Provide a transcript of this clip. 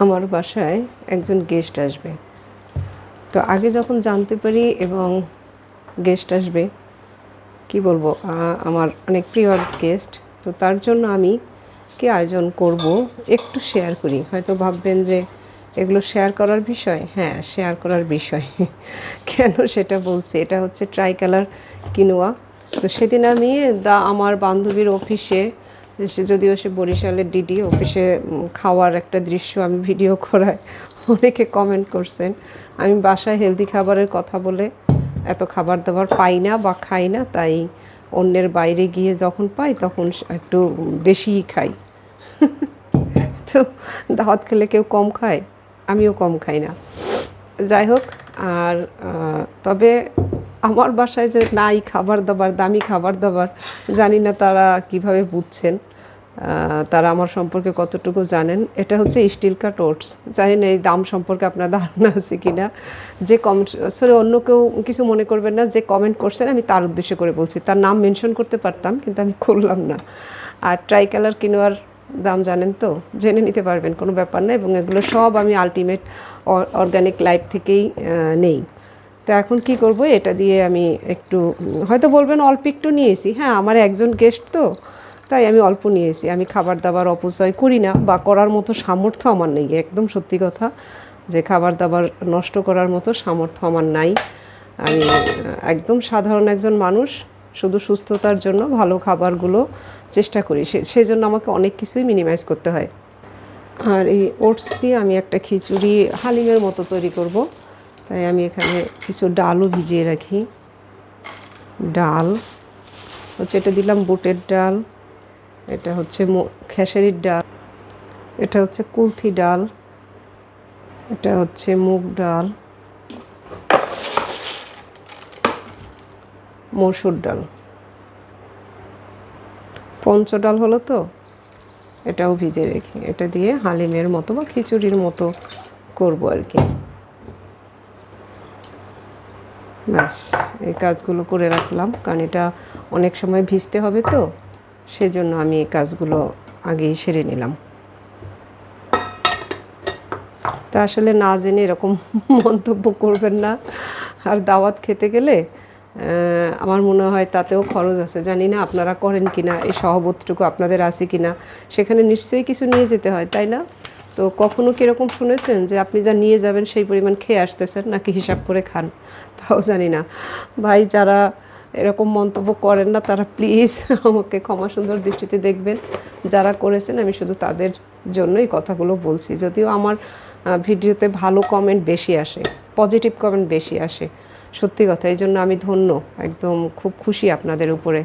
আমার বাসায় একজন গেস্ট আসবে। তো আগে যখন জানতে পারি এবং গেস্ট আসবে, কি বলবো, আমার অনেক প্রিয় গেস্ট, তো তার জন্য আমি কি আয়োজন করব একটু শেয়ার করি। হয়তো ভাববেন যে এগুলো শেয়ার করার বিষয়। হ্যাঁ, শেয়ার করার বিষয়। কেন সেটা বলছি, এটা হচ্ছে ট্রাইকালার কিনোয়া। তো সেদিন আমি আমার বান্ধবীর অফিসে, যদিও সে বরিশালের ডিডি অফিসে, খাওয়ার একটা দৃশ্য আমি ভিডিও করায় অনেকে কমেন্ট করছেন। আমি বাসায় হেলদি খাবারের কথা বলে এত খাবার দাবার পাই না বা খাই না, তাই অন্যের বাইরে গিয়ে যখন পাই তখন একটু বেশিই খাই। তো দাওয়াত খেলে কেউ কম খায়, আমিও কম খাই না। যাই হোক, আর তবে আমার বাসায় যে নাই খাবার দাবার, দামি খাবার দাবার, জানি না তারা কিভাবে বুঝছেন, তারা আমার সম্পর্কে কতটুকু জানেন। এটা হচ্ছে স্টিল কাট ওটস। জানি না এই দাম সম্পর্কে আপনার ধারণা আছে কি না। যে কমেন্ট, সরি অন্য কেউ কিছু মনে করবেন না, যে কমেন্ট করছেন আমি তার উদ্দেশ্য করে বলছি। তার নাম মেনশন করতে পারতাম কিন্তু আমি করলাম না। আর ট্রাই কালার কিনোয়ার দাম জানেন তো, জেনে নিতে পারবেন, কোনো ব্যাপার না। এবং এগুলো সব আমি আলটিমেট অর্গানিক লাইফ থেকেই নেই। তো এখন কি করব, এটা দিয়ে আমি একটু, হয়তো বলবেন অল্প একটু নিয়েছি। হ্যাঁ, আমার একজন গেস্ট তো, তাই আমি অল্প নিয়েছি। আমি খাবার দাবার অপচয় করি না, বা করার মতো সামর্থ্য আমার নেই। একদম সত্যি কথা, যে খাবার দাবার নষ্ট করার মতো সামর্থ্য আমার নাই। আমি একদম সাধারণ একজন মানুষ, শুধু সুস্থতার জন্য ভালো খাবারগুলো চেষ্টা করি। সেই জন্য আমাকে অনেক কিছুই মিনিমাইজ করতে হয়। আর এই ওটস দিয়ে আমি একটা খিচুড়ি হালিমের মতো তৈরি করব। তাই আমি এখানে কিছু ডালও ভিজিয়ে রাখি। ডাল হচ্ছে, এটা দিলাম বুটের ডাল, এটা হচ্ছে খেসারির ডাল, এটা হচ্ছে কুলথি ডাল, এটা হচ্ছে মুগ ডাল, মসুর ডাল, পঞ্চডাল হলো তো, এটাও ভিজে রেখে এটা দিয়ে হালিমের মতো বা খিচুড়ির মতো করব আর কি। ব্যাস, এই কাজগুলো করে রাখলাম, কারণ এটা অনেক সময় ভিজতে হবে তো, সেজন্য আমি এই কাজগুলো আগেই সেরে নিলাম। তা আসলে না জেনে এরকম মন্তব্য করবেন না। আর দাওয়াত খেতে গেলে আমার মনে হয় তাতেও খরচ আছে। জানি না আপনারা করেন কি না, এই সহবোধটুকু আপনাদের আছে কি না। সেখানে নিশ্চয়ই কিছু নিয়ে যেতে হয়, তাই না? তো কখনো কীরকম শুনেছেন যে আপনি যা নিয়ে যাবেন সেই পরিমাণ খেয়ে আসতেছেন, নাকি হিসাব করে খান? তাও জানি না। ভাই, যারা এরকম মন্তব্য করেন না তারা প্লিজ আমাকে ক্ষমা সুন্দর দৃষ্টিতে দেখবেন। যারা করেছেন আমি শুধু তাদের জন্যই কথাগুলো বলছি। যদিও আমার ভিডিওতে ভালো কমেন্ট বেশি আসে, পজিটিভ কমেন্ট বেশি আসে, সত্যি কথা। এই জন্য আমি ধন্য, একদম খুব খুশি আপনাদের উপরে।